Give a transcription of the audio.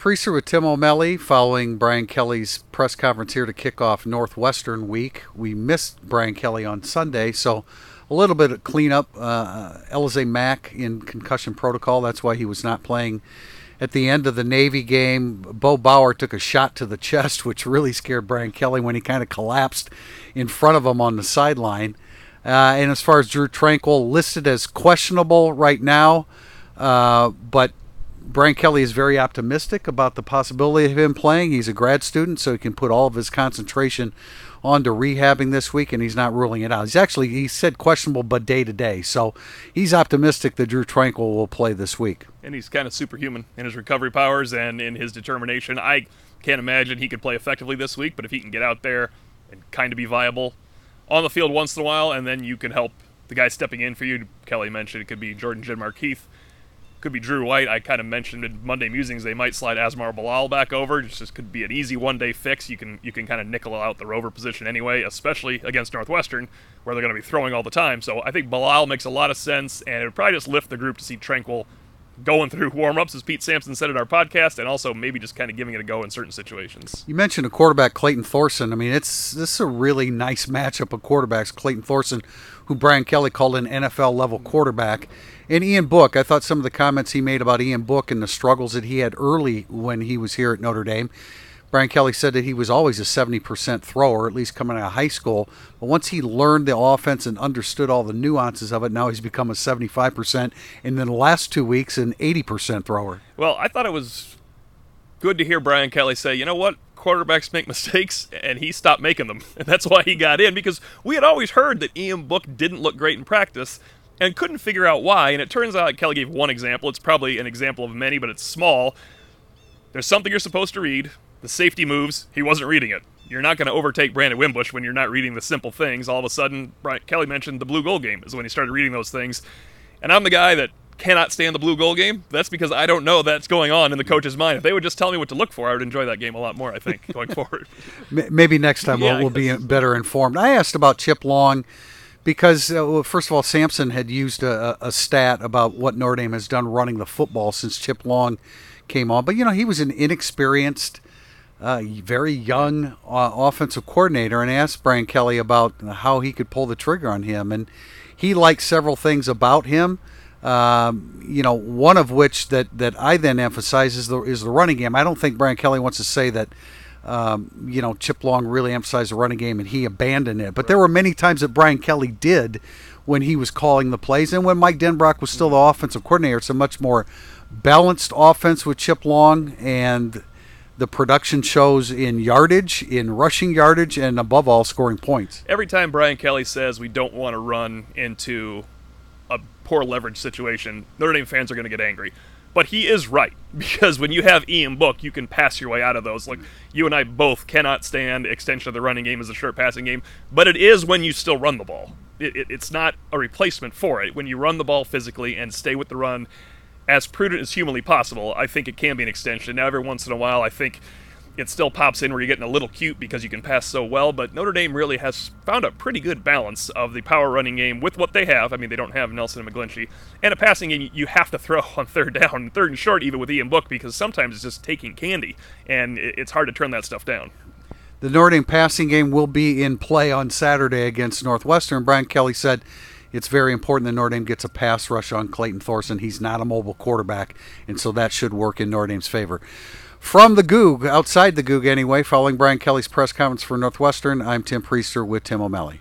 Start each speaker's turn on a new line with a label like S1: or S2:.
S1: Prister with Tim O'Malley following Brian Kelly's press conference here to kick off Northwestern week. We missed Brian Kelly on Sunday, so a little bit of cleanup. Elize Mack in concussion protocol. That's why he was not playing at the end of the Navy game. Bo Bauer took a shot to the chest, which really scared Brian Kelly when he kind of collapsed in front of him on the sideline. And as far as Drue Tranquill, listed as questionable right now, but Brian Kelly is very optimistic about the possibility of him playing. He's a grad student, so he can put all of his concentration onto rehabbing this week, and he's not ruling it out. He said questionable, but day to day. So he's optimistic that Drue Tranquill will play this week.
S2: And he's kind of superhuman in his recovery powers and in his determination. I can't imagine he could play effectively this week, but if he can get out there and kind of be viable on the field once in a while, and then you can help the guy stepping in for you. Kelly mentioned it could be Jordan Jidmark-Keith. Could be Drew White. I kind of mentioned in Monday Musings they might slide Asmar Bilal back over. Just could be an easy one-day fix. You can kind of nickel out the rover position anyway, especially against Northwestern, where they're going to be throwing all the time. So I think Bilal makes a lot of sense, and it would probably just lift the group to see Tranquill going through warm-ups, as Pete Sampson said at our podcast, and also maybe just kind of giving it a go in certain situations.
S1: You mentioned a quarterback, Clayton Thorson. I mean, this is a really nice matchup of quarterbacks. Clayton Thorson, who Brian Kelly called an NFL-level quarterback, and Ian Book. I thought some of the comments he made about Ian Book and the struggles that he had early when he was here at Notre Dame. Brian Kelly said that he was always a 70% thrower, at least coming out of high school. But once he learned the offense and understood all the nuances of it, now he's become a 75%. And then the last 2 weeks, an 80% thrower.
S2: Well, I thought it was good to hear Brian Kelly say, you know what, quarterbacks make mistakes, and he stopped making them. And that's why he got in, because we had always heard that Ian Book didn't look great in practice and couldn't figure out why. And it turns out Kelly gave one example. It's probably an example of many, but it's small. There's something you're supposed to read. The safety moves, he wasn't reading it. You're not going to overtake Brandon Wimbush when you're not reading the simple things. All of a sudden, Brian Kelly mentioned the blue goal game is when he started reading those things. And I'm the guy that cannot stand the blue goal game. That's because I don't know that's going on in the coach's mind. If they would just tell me what to look for, I would enjoy that game a lot more, I think, going forward.
S1: Maybe next time we'll be better informed. I asked about Chip Long because, first of all, Sampson had used a stat about what Notre Dame has done running the football since Chip Long came on. But, he was an inexperienced, very young offensive coordinator, and I asked Brian Kelly about how he could pull the trigger on him. And he liked several things about him. One of which that I then emphasize is the running game. I don't think Brian Kelly wants to say that, Chip Long really emphasized the running game and he abandoned it. But there were many times that Brian Kelly did when he was calling the plays. And when Mike Denbrock was still the offensive coordinator, it's a much more balanced offense with Chip Long, and the production shows in yardage, in rushing yardage, and above all, scoring points.
S2: Every time Brian Kelly says we don't want to run into a poor leverage situation, Notre Dame fans are going to get angry. But he is right, because when you have Ian Book, you can pass your way out of those. Like, you and I both cannot stand extension of the running game as a short passing game, but it is when you still run the ball. It's not a replacement for it. When you run the ball physically and stay with the run as prudent as humanly possible, I think it can be an extension. Now, every once in a while, I think it still pops in where you're getting a little cute because you can pass so well, but Notre Dame really has found a pretty good balance of the power running game with what they have. I mean, they don't have Nelson and McGlinchey. And a passing game you have to throw on third down, third and short, even with Ian Book, because sometimes it's just taking candy, and it's hard to turn that stuff down.
S1: The Notre Dame passing game will be in play on Saturday against Northwestern. Brian Kelly said it's very important that Notre Dame gets a pass rush on Clayton Thorson. He's not a mobile quarterback, and so that should work in Notre Dame's favor. From the Goog, outside the Goog anyway, following Brian Kelly's press conference for Northwestern, I'm Tim Prister with Tim O'Malley.